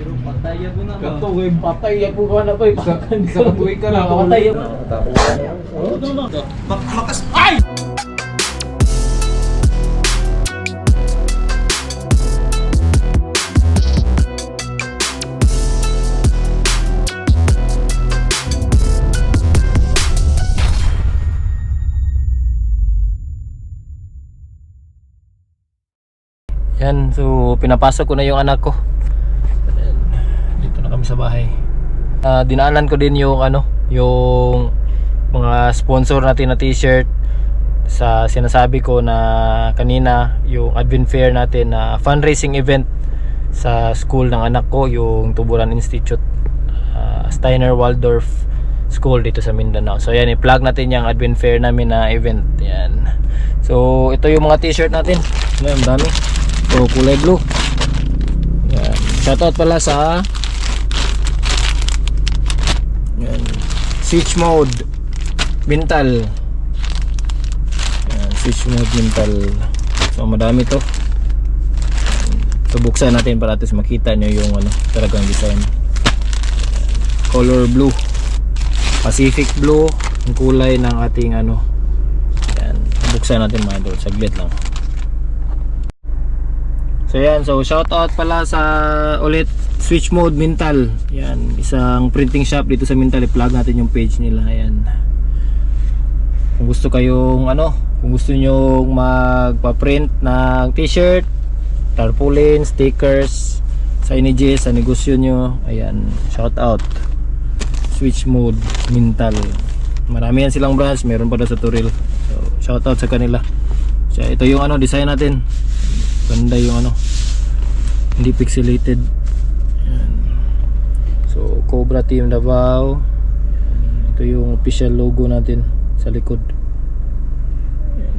Pero patayan mo na. Kato, patay yan po ka na to. Isa katuwi ka na. Patay yan. Makas. Ay! Yan, so pinapasok ko na yung anak ko. Dito na kami sa bahay. Dinaanan ko din yung yung mga sponsor natin na t-shirt sa sinasabi ko na kanina, yung Advent Fair natin na fundraising event sa school ng anak ko, yung Tuburan Institute, Steiner Waldorf School dito sa Mindanao. So yan, i-plug natin yung Advent Fair namin na event. Yan. So ito yung mga t-shirt natin. Ang dami. So kulay blue. Yan. Shoutout pala sa yan, Switch Mode Bintal. Yan, Switch Mode Bintal. So madami to. So buksan natin para at makita nyo yung talagang design. Color blue, Pacific blue, ang kulay ng ating yan. Buksan natin mga idol, saglit lang. So yan, so shout out pala sa ulit Switch Mode Mintal. Yan, isang printing shop dito sa Mintal. I-plug natin yung page nila. Ayan. Kung gusto kayong kung gusto nyo magpa-print ng t-shirt, tarpaulin, stickers, signages sa negosyo nyo, ayan, shout out Switch Mode Mintal. Marami yan silang branch, meron pa daw sa Turil. So shout out sa kanila. So ito yung design natin. Ganda yung hindi pixelated. Ayan. So Cobra Team Davao. Ito yung official logo natin sa likod. Ayan.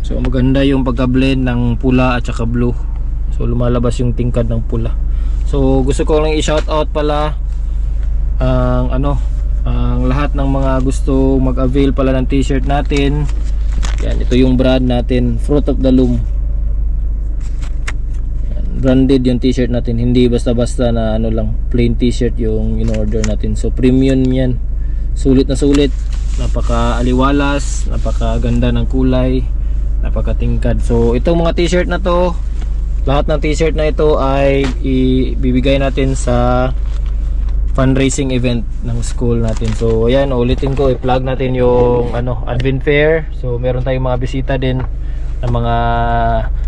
So maganda yung pagka-blend ng pula at saka blue. So lumalabas yung tingkad ng pula. So gusto ko lang i-shout out pala ang lahat ng mga gusto mag-avail pala ng t-shirt natin. Yan, ito yung brand natin, Fruit of the Loom. Branded yung t-shirt natin, hindi basta-basta na lang plain t-shirt yung in-order natin. So premium yan, sulit na sulit, napaka-aliwalas, napakaganda ng kulay, napaka-tingkad. So itong mga t-shirt na to, lahat ng t-shirt na ito ay ibibigay natin sa fundraising event ng school natin. So ayan, ulitin ko, i-plug natin yung Advent Fair. So meron tayong mga bisita din ng mga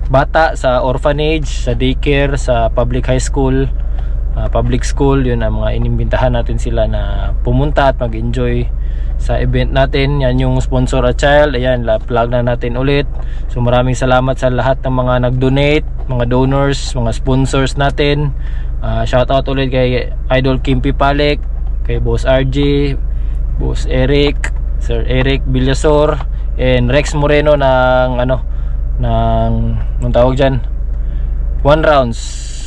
bata sa orphanage, sa daycare, sa public high school, public school. Yun ang mga inimbitahan natin sila na pumunta at mag-enjoy sa event natin. Yan yung sponsor a child. Ayan, plug na natin ulit. So maraming salamat sa lahat ng mga nag-donate, mga donors, mga sponsors natin. Shout out ulit kay Idol Kimpi Palek, kay Boss RJ, Boss Eric, Sir Eric Villasor, and Rex Moreno ng nung tawag dyan, One Rounds.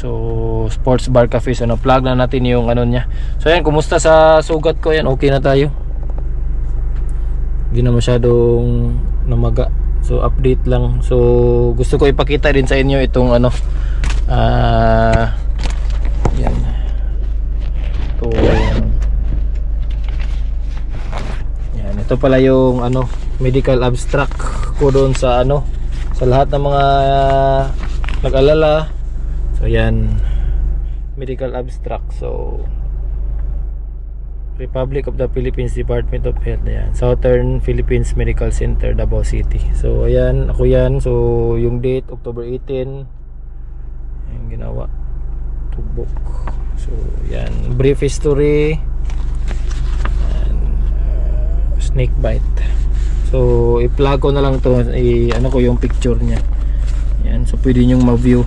So Sports Bar Cafe. So plug na natin yung niya. So yan, kumusta sa sugat ko? Yan, okay na tayo, hindi na masyadong namaga. So update lang. So gusto ko ipakita din sa inyo itong yan. Ito yan, ito pala yung medical abstract ko doon sa sa lahat ng mga nag-alala. So yan, medical abstract. So Republic of the Philippines, Department of Health. Ayan, Southern Philippines Medical Center, Davao City. So ayan, ako yan. So yung date, October 18. Ayan, ginawa tubok. So yan, brief history and snake bite. So i-plug ko na lang to, ko yung picture niya. Yan, so pwede nyo ma-view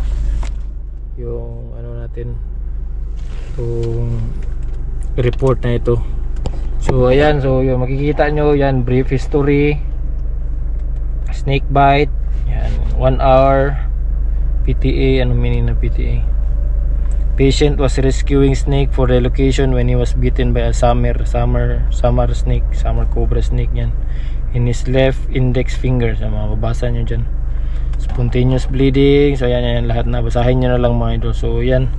yung natin, itong report na ito. So ayan, so yung makikita nyo yan, brief history, snake bite, yan, 1 hour PTA. Anong meaning na PTA? Patient was rescuing snake for relocation when he was bitten by a summer snake, summer cobra snake yan, in his left index finger. So mababasa nyo dyan, spontaneous bleeding. So yan lahat na, basahin nyo na lang mga idol. So yan,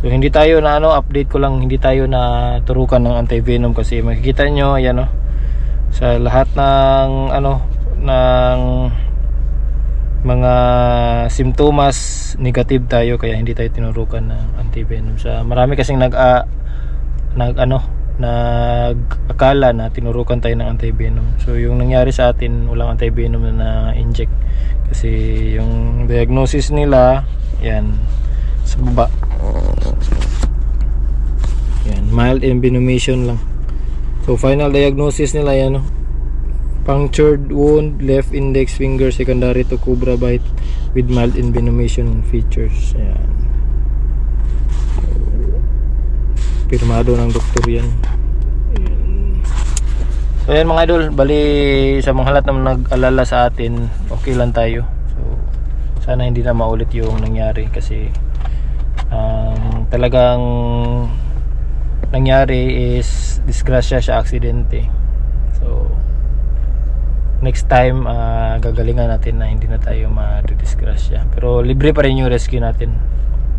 So hindi tayo na update ko lang, hindi tayo na turukan ng anti-venom kasi makikita nyo ayan sa lahat ng ng mga simptomas negative tayo, kaya hindi tayo tinurukan ng anti-venom. Sa marami kasing nag-akala na tinurukan tayo ng anti-venom. So yung nangyari sa atin, walang anti-venom na inject kasi yung diagnosis nila yan sa baba. Yan, mild envenomation lang. So final diagnosis nila yan punctured wound, left index finger secondary to cobra bite with mild envenomation features. Yan. Pirmado ng doktor yan. So yan mga idol, bali sa mga lahat na nag-alala sa atin, okay lang tayo. So sana hindi na maulit yung nangyari kasi talagang nangyari is disgrasya sa aksidente. So next time gagalingan natin na hindi na tayo ma-disgrasya. Pero libre pa rin yung rescue natin.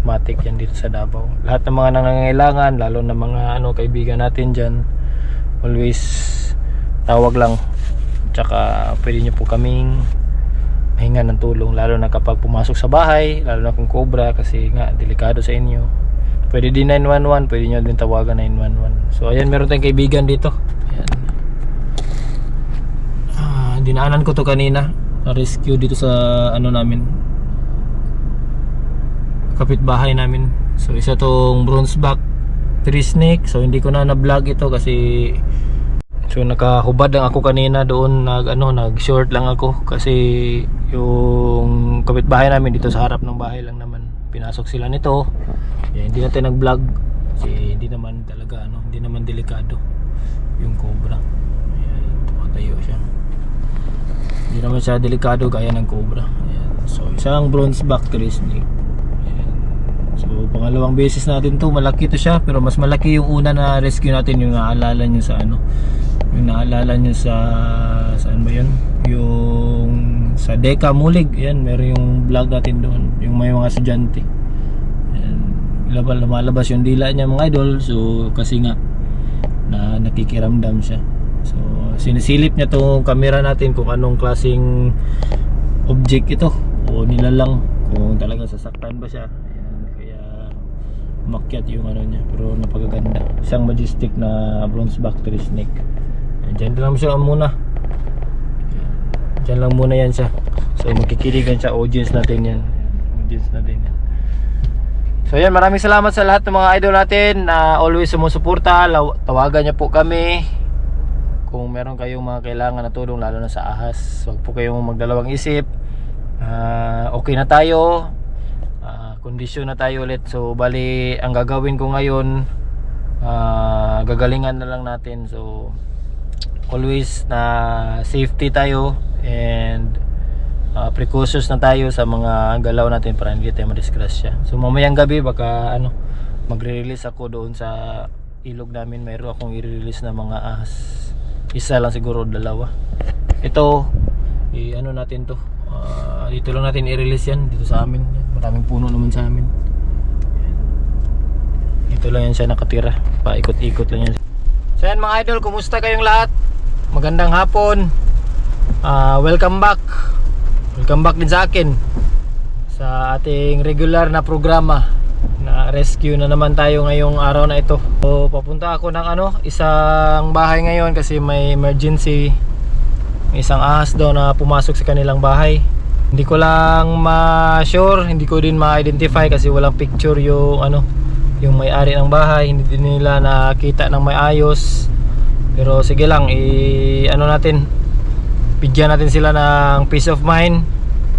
Matik yan dito sa Davao. Lahat ng mga nangangailangan, lalo na mga kaibigan natin dyan, always tawag lang. Tsaka pwede nyo po kaming mahinga ng tulong, lalo na kapag pumasok sa bahay, lalo na kung cobra kasi nga delikado sa inyo. Pwede din 911, pwede nyo din tawagan 911. So ayan, meron tayong kaibigan dito. Ayan. Dinaanan ko to kanina, rescue dito sa namin, kapitbahay namin. So isa tong bronzeback tree snake. So hindi ko na vlog ito kasi nakahubad lang ako kanina doon, nag short lang ako kasi yung kapitbahay namin dito sa harap ng bahay lang naman, pinasok sila nito. Hindi natin nag vlog kasi hindi naman talaga hindi naman delikado yung cobra. Ayan, tumatayo siya, hindi naman siya delikado gaya ng cobra. Ayan. So isang bronzeback tree snake. So pangalawang beses natin to, malaki to siya, pero mas malaki yung una na rescue natin, yung naalala nyo sa yung naalala nyo sa saan ba yun, yung sa Deka Mulig. Yan, meron yung vlog natin doon, yung may mga estudyante. Lumalabas yung dila niya mga idol. So kasi nga na nakikiramdam siya. So sinisilip niya tong camera natin kung anong klaseng object ito o nilalang, kung talagang sasaktan ba siya. Umakyat yung niya, pero napakaganda. Isang majestic na bronzeback tree snake. Diyan lang siya muna. Diyan lang muna yan siya. So makikiligan siya, audience natin yan. Audience natin yan. So yan, maraming salamat sa lahat ng mga idol natin na always sumusuporta. Tawagan niyo po kami kung meron kayong mga kailangan na tulong, lalo na sa ahas. Huwag po kayong magdalawang isip. Okay na tayo. Kondisyon na tayo ulit. So bali ang gagawin ko ngayon, gagalingan na lang natin. So always na safety tayo and precautious na tayo sa mga galaw natin para hindi tayo madisgrasya. So mamayang gabi baka magre-release ako doon sa ilog namin. Mayroon akong i-release na mga ahas, isa lang siguro, dalawa. Ito natin to, dito lang natin i-release yan, dito sa amin. Maraming puno naman sa amin. Ito lang yan siya nakatira, paikot-ikot lang yan. So yan mga idol, kumusta kayong lahat? Magandang hapon. Welcome back din sa akin sa ating regular na programa na rescue na naman tayo ngayong araw na ito. So papunta ako ng isang bahay ngayon kasi may emergency. May isang ahas daw na pumasok sa kanilang bahay. Hindi ko lang ma-sure, hindi ko din ma-identify kasi walang picture yung yung may-ari ng bahay. Hindi din nila nakita ng maayos. Pero sige lang, natin, bigyan natin sila ng peace of mind.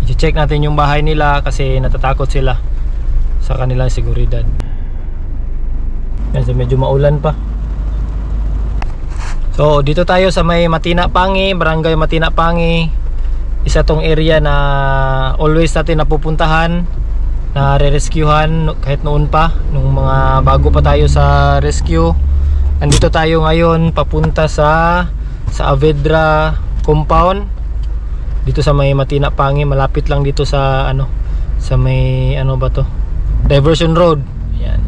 I-check natin yung bahay nila kasi natatakot sila sa kanilang seguridad. Yan, so medyo maulan pa. So dito tayo sa may Matina Pangi, Barangay Matina Pangi. Isa tong area na always natin napupuntahan, na re-rescuehan kahit noon pa, nung mga bago pa tayo sa rescue. Nandito tayo ngayon papunta sa Avedra compound dito sa may Matina Pangi, malapit lang dito sa sa may ba to, Diversion Road. Yan.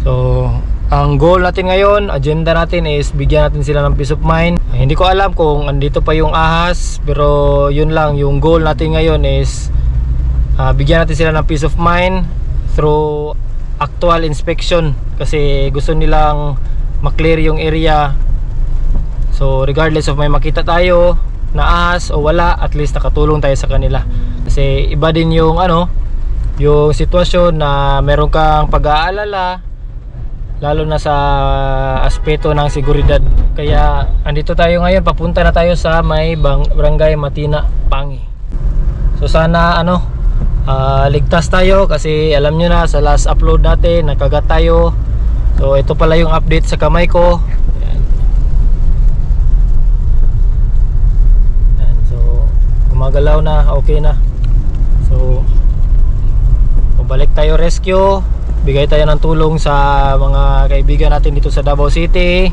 So ang goal natin ngayon, agenda natin is bigyan natin sila ng peace of mind. Hindi ko alam kung andito pa yung ahas, pero yun lang, yung goal natin ngayon is bigyan natin sila ng peace of mind through actual inspection, kasi gusto nilang maklear yung area. So regardless of may makita tayo na ahas o wala, at least nakatulong tayo sa kanila. Kasi iba din yung yung sitwasyon na meron kang pag-aalala, lalo na sa aspeto ng seguridad. Kaya andito tayo ngayon, papunta na tayo sa may barangay Matina, Pangi. So sana ligtas tayo, kasi alam nyo na sa last upload natin nakagat tayo. So ito pala yung update sa kamay ko. Ayan. Ayan, so gumagalaw na, okay na. So balik tayo rescue, bigay tayo ng tulong sa mga kaibigan natin dito sa Davao City.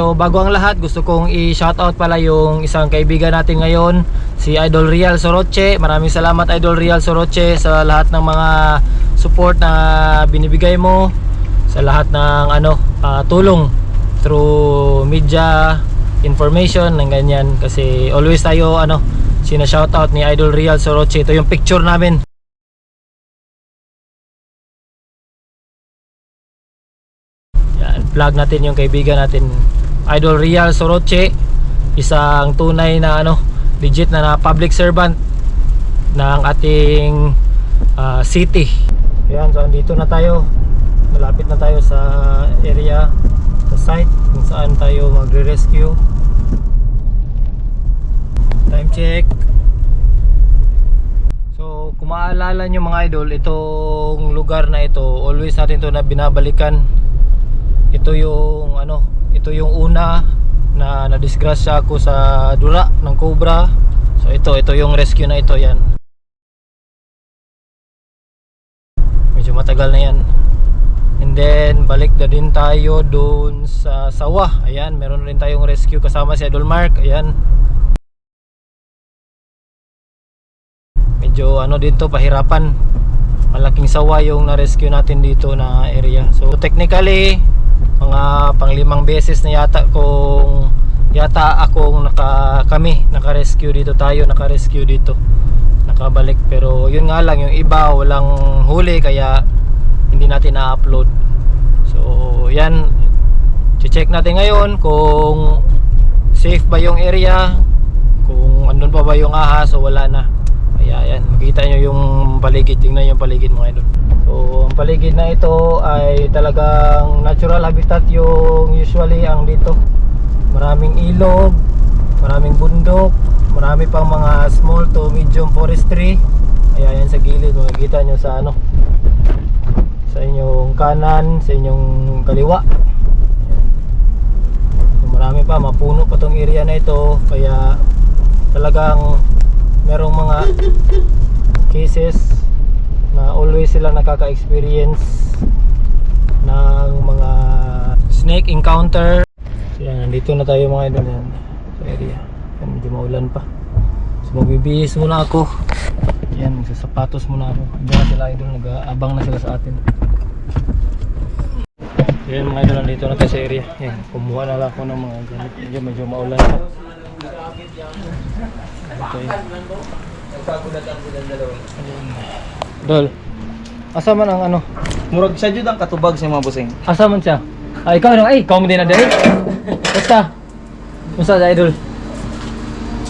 So bago ang lahat, gusto kong i-shoutout pala yung isang kaibigan natin ngayon, si Idol Real Soroche. Maraming salamat Idol Real Soroche sa lahat ng mga support na binibigay mo, sa lahat ng tulong through media, information, ng ganyan. Kasi always tayo sina-shoutout ni Idol Real Soroche. Ito yung picture namin. Yan, plug natin yung kaibigan natin, Idol Real Soroche, isang tunay na legit na public servant ng ating city. Yan, so andito na tayo. Malapit na tayo sa area, sa site kung saan tayo magre-rescue. Time check. So kung maalala nyo mga idol, itong lugar na ito, always natin to na binabalikan. Ito yung ito yung una na nadisgrasya ako sa dura ng cobra. So ito yung rescue na ito. Yan, medyo matagal na yan. And then balik na din tayo doon sa sawa. Ayan, meron rin tayong rescue kasama si Idol Mark. Ayan, medyo dito pahirapan, malaking sawa yung na-rescue natin dito na area. So technically mga pang-5 beses na yata akong naka-rescue dito, naka-rescue dito, nakabalik. Pero yun nga lang, yung iba walang huli kaya hindi natin na-upload. So yan, check natin ngayon kung safe ba yung area, kung andun pa ba yung ahas o wala na. Kaya yan, makita nyo yung paligid. Tingnan yung paligid mga idol. So ang paligid na ito ay talagang natural habitat yung usually ang dito. Maraming ilog, maraming bundok, marami pang mga small to medium forestry. Kaya yan sa gilid, makikita nyo sa sa inyong kanan, sa inyong kaliwa. So, marami pa, mapuno pa tong area na ito. Kaya talagang merong mga cases na always sila nakaka-experience ng mga snake encounter. So yan, nandito na tayo mga idol yan, sa area. Yan, medyo maulan pa. So magbibihis muna ako. Yan, magsasapatos muna ako. Diyan sila idol, nag-aabang na sila sa atin. Yan mga idol, nandito na tayo sa area. Yan, kumuha na lang ako ng mga gamit. Medyo maulan pa. Dol, asa man ang Murag siya jud ang katubag sa mga busing. asa man siya? Ikaw ikaw mo din na dali. Basta sa idol.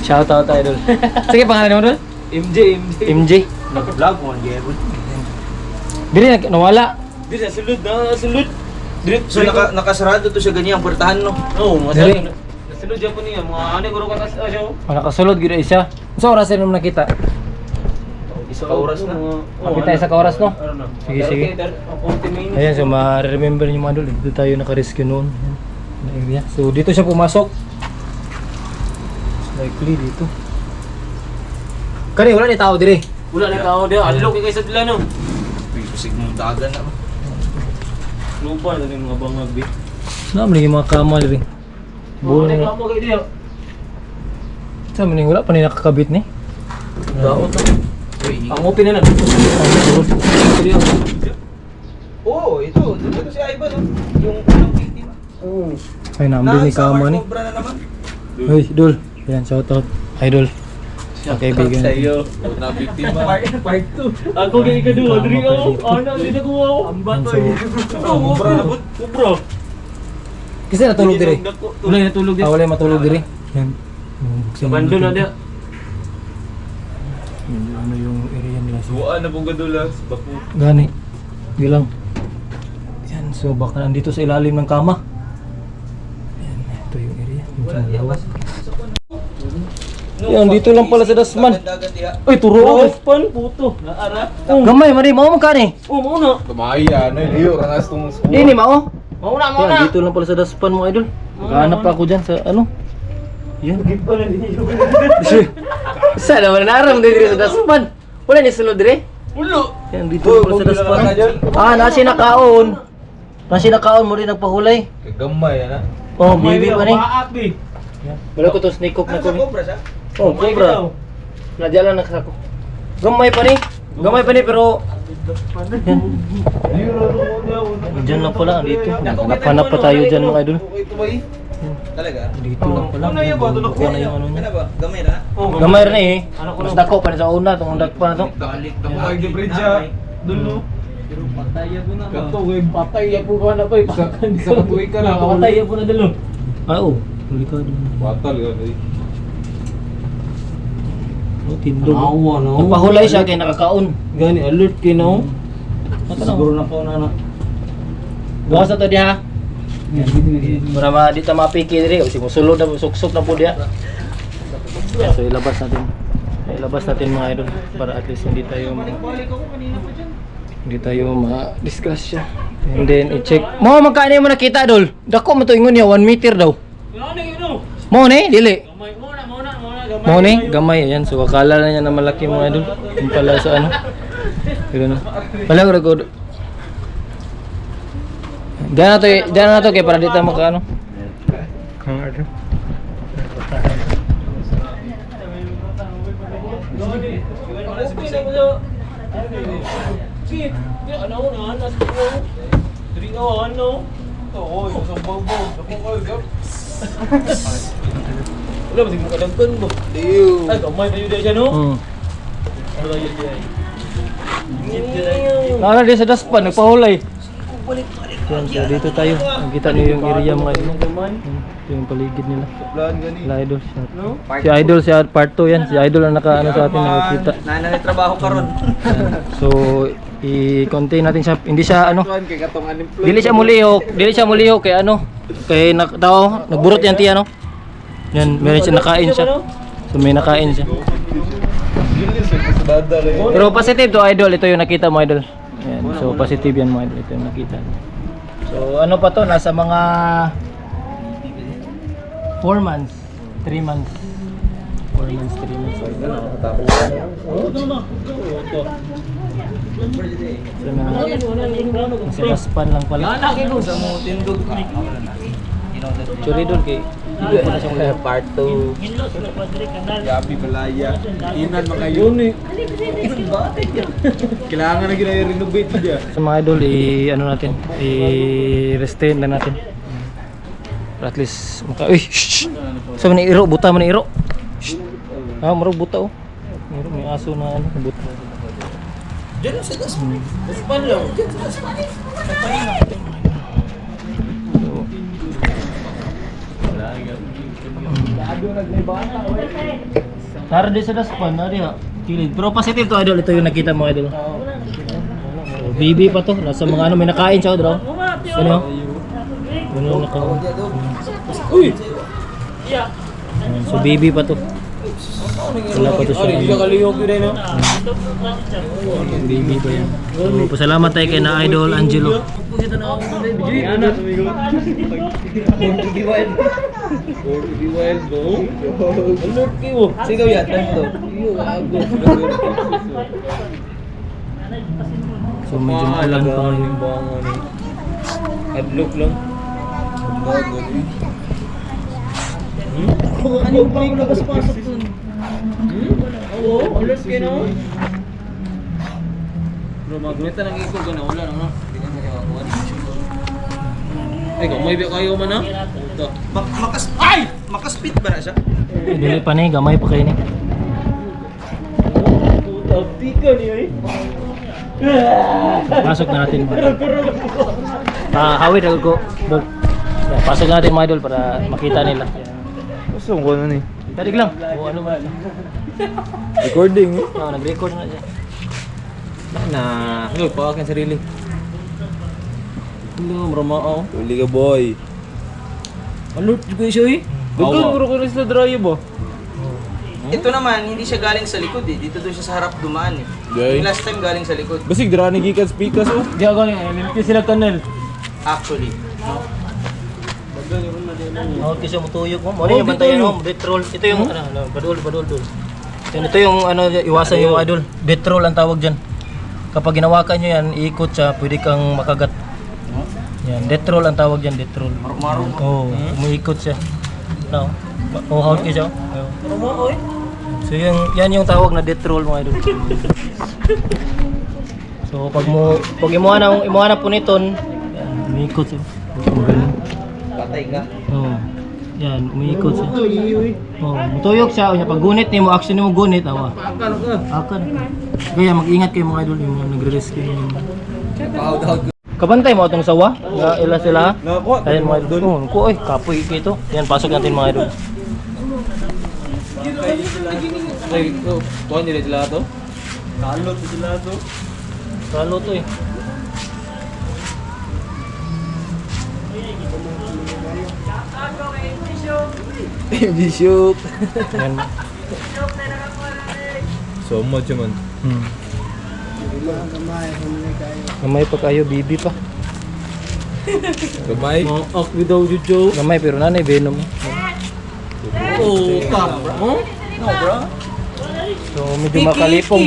Shout out idol. Sige, pangalan mo dol? MJ. Nag-vlog mo ang gyud. Dili nawala. Dili sulod. Dili so nakasarado to siya ganyan ang portahan no. Oo, Dili. Sulod jud po niya mga ani guro ka siya. Nakasulod gid siya. Sa oras mo nakita? Isa ka oras na. Kapit tayo sa oras no? Sige. Ayan, so ma-remember niyo mga idol, dito tayo naka-rescue noon. Ayan. So dito siya pumasok. Likely dito. Kani wala ni tao dire. Wala na tao dia. Alok kay sa dila no. Pisig mo dagan na. Lupa na yung mga bangag bi. Naman yung mga kamal rin. Buo na kamo kay dia. Sa maning wala pa ni nakakabit ni. Daot. Ang open na lang. Oo, ito. Dito si Ivan, no? Yung unang victim. Ay, naambing ni Kama ni. Cobra na naman. Uy, Idol. Yan, shoutout. Idol. Kaibigan natin. Na biktima. Part 2. Ako kay ikaduha, diri ako. Ano, hindi na kuha ako. Ambat So, Cobra na bud. Kubra. kasi natulog diri. Wala natulog Ah, wala yung matulog diri. Yan. Buksan Bando na natin. dia. Yan, ano yung area nila. So, Buwan na pong gadulas. Baku. gani. Gilang. Yan, so baka nandito sa ilalim ng kama. Yan, ito yung area. Yung sa malawas. Yan, dito lang pala sa Dasman. Dagat diha. Uy, turo. Pan puto. Naara. Gamay, mari, mau mo ka ni. Oh, mo na. Kumaya na iyo ranas tong Dini, mau. Mo na, Yan, dito lang pala sa Daspan mo, Idol. Hanap pa ako dyan sa ano. Yan. Sa naman naram din diri sa Daspan. Wala ni sulod diri. Ulo. Yan, dito lang pala sa Daspan. Ah, nasi nakaon. Nasi nakaon mo rin nagpahulay. Kagamay ana. Oh, bibi pa ni. Maat bi. Wala ko to snake hook na ko ni. Cobra siya. Oh, cobra. Nadya lang nakasako. Gamay pa ni. Gamay pa ni pero yan. Diyan lang pala dito. Hanap pa tayo dyan mga idol. Okay to bay. Talaga? Dito lang pala. Ano yung ba? Tulog Kuha na yung ano niya. Ano ba? Gamay na? Gamay rin eh. Mas dako pa rin sa una. Itong undak pa na to. Balik na mo kay bridge siya. Dulo. Pero patay po na. Kato kay patay po ka na bay. Isa ka tuwi ka na. Patay po na dalo. Ah, oo. Huli ka din. Batal ka bay. Oh, tindog. Awa no. Nagpahulay siya kay nakakaon. Gani alert kay no. Siguro na ko na. Bukas na to diha. Para ma di ta mapiki diri. O sige, sulod na suksok na po diha. So ilabas natin. Ilabas natin mga idol para at least hindi tayo ma-discuss siya. And then i-check. Mo magkano mo nakita dol? Dako mo to ingon niya 1 meter daw. Ano yun? Mo ni dili. Gamay mo na. Mo ni gamay ayan. So akala na niya na malaki mga idol. Yung pala sa ano. Yun na. Wala ko record. Diyan na to kay para dito makaano. Ang order. Sige, ano na, nasa ko. Diri ka ano? Oo, isang babaw. Ako kayo. Wala ba sigmo kadangkan mo? Diyo. Ay, gamay tayo dyan siya no? Ano ba yun diyan? Nara di sa daspan nagpahulay. Yan, so dito tayo. Nakita niyo yung area mga idol. Ito yung paligid nila. Plan gani. Sila idol. Si idol si part 2 yan. Si idol ang nakaano sa atin nakita. Nanay trabaho karon. So i-contain natin siya. Hindi siya ano. Tuan kay katong unemployed. Dili siya mulihok kay ano. Kay nagburot yan tiya no. Yan, meron siya nakain siya. So may nakain siya. Pero positive to idol, ito yung nakita mo idol. Yan. So positive yan mo idol, ito yung nakita. So ano pa to, nasa mga 4 months, 3 months. 4 months, 3 months. So nasa daspan lang pala. Sa mo tindog. Churidol kay hindi ko na siya part 2. Yapi balaya. Inan mga yun eh. Kailangan na gina-renovate dia. Sa mga idol, ano natin, i-restrain na natin. Para at least uy, shh! Sa man iro, buta man iro. Shh! Ah, marog buta oh. Iro, may aso na ano, buta. Diyan sa daspan. Daspan lang. Diyan sa daspan. Tara di sa daspan, nari ha. Kilid. Pero positive to idol, ito yung nakita mo idol. So, BB pa to, nasa mga ano, may nakain siya draw. Ano? Ano nakain? Uy! Yeah. So BB pa to. Wala pa to siya. Ay, kaliyok yun eh no? BB pa yan. So, pasalamat tayo kay na idol Angelo. Anak, wild no? Alert kayo. Sigaw yan, to. So medyo maalam pa ngayon. Adlock lang. Ano yung labas-pasok dun? Oo, alert kayo no? Bro, magunita nang ikaw ka na wala na. Hindi ka makakuha ni Ay, kung may kayo man ha? Ito. Makaspit ba na siya? Dili pa ni, gamay pa kayo ni. Tapi ka niya eh. Pasok na natin. Hawid ako ko. Bog. Yan, pasok natin mga idol para makita nila. Gusto ko na ni. Tadig lang. O ano ba? Recording eh. Oh, nag-record na siya. Na, ano, pawakan sarili. Hello, Ramao. Uli ka boy. Alert juga siya eh. Duggan ko rin sa drive ba? Ito naman, hindi siya galing sa likod eh. Dito doon siya sa harap dumaan eh. Gay. Yung last time galing sa likod. Basig dira ni gikan speakers oh. Di ako nga, limiti sila tunnel. Actually. Oh, kasi mo tuyok mo. Mali yung bantayan mo, death roll. Ito yung badol. Ito yung ano, iwasan yung idol. Death roll ang tawag diyan. Kapag ginawakan nyo yan, iikot siya, pwede kang makagat. Yan, death roll ang tawag diyan, death roll. Maruk-maruk. Oo, umiikot siya. No. Oh, how ka siya? Ramao eh. So yan yung tawag na death roll mga idol. So pag imuha na puniton, yan, umiikot siya. Patay ka. Oh. Yan, umiikot siya. Oh, mutuyok siya. Unya pag gunit nimo, action nimo gunit awa. Akan. Kaya mag-ingat kayo mga idol yung mga nagre-rescue niyo. Kabantay mo atong sawa? Nga ila sila ha? Nakakuha. Ayan mga idol. Oh, ko oy, kapoy ito. Yan, pasok natin mga idol. Ay, tuwan nila sila to. Kalo to eh. MG shoot. Yan. So much man. Gamay pa kayo, bibi pa. Gamay. Ak daw jujo. Gamay pero nanay venom. Oh, ka. Oh? No, bro. So medyo makalipong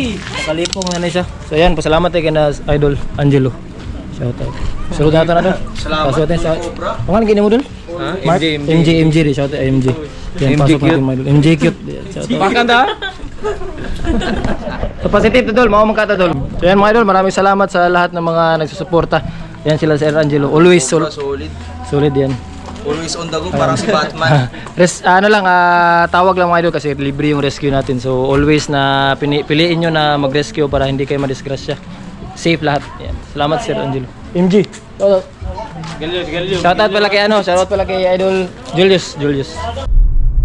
na siya. So yan, pasalamat tayo kay na idol Angelo. Shout out. Shout out natin. Salamat. Pasok natin sa Cobra. pangalan gini mo dun? Ha? Mark? MJ di shout out MJ. Yan pasok natin mga idol. MJ cute. Shout out. Pakan da? So positive to dol, mao man ka dol. So yan mga idol, maraming salamat sa lahat ng mga nagsusuporta. Yan sila Sir Angelo. Always Solid. solid yan. Always on the go, parang si Batman. Tawag lang mga idol kasi libre yung rescue natin. So always na piliin nyo na mag-rescue para hindi kayo madisgrasya. Safe lahat. Yan. Salamat Sir Angelo. MG. Shoutout. Shoutout pala kay Idol Julius.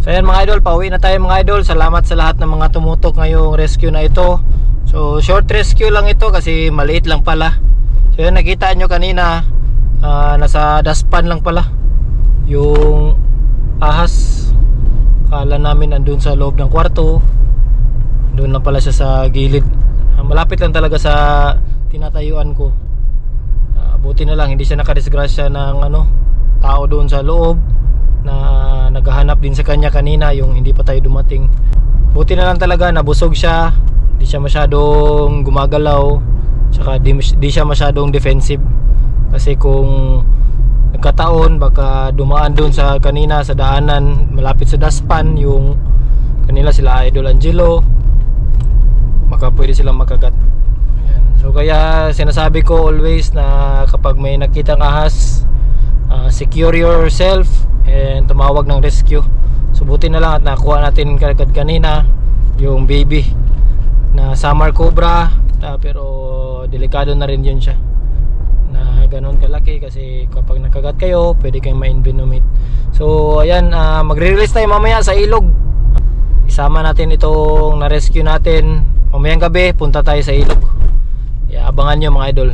So yan mga idol, pauwi na tayo mga idol. Salamat sa lahat ng mga tumutok ngayong rescue na ito. So short rescue lang ito kasi maliit lang pala. So yan, nakita nyo kanina, nasa dustpan lang pala yung ahas. Kala namin andun sa loob ng kwarto, doon lang pala siya sa gilid. Malapit lang talaga sa tinatayuan ko. Buti na lang hindi siya nakadisgrasya ng tao doon sa loob na naghahanap din sa kanya kanina, yung hindi pa tayo dumating. Buti na lang talaga nabusog siya, hindi siya masyadong gumagalaw, saka di siya masyadong defensive. Kasi kung nagkataon baka dumaan doon sa kanina sa daanan malapit sa dustpan yung kanila sila Idol Angelo, baka pwede silang makagat. Ayan. So kaya sinasabi ko always na kapag may nakitang ahas, secure yourself and tumawag ng rescue. So buti na lang at nakuha natin kagad kanina yung baby na summer cobra, pero delikado na rin yun siya na ganun kalaki kasi kapag nakagat kayo pwede kayong ma-envenomate. So ayan, magre-release tayo mamaya sa ilog. Isama natin itong na-rescue natin mamayang gabi, punta tayo sa ilog. Abangan nyo mga idol.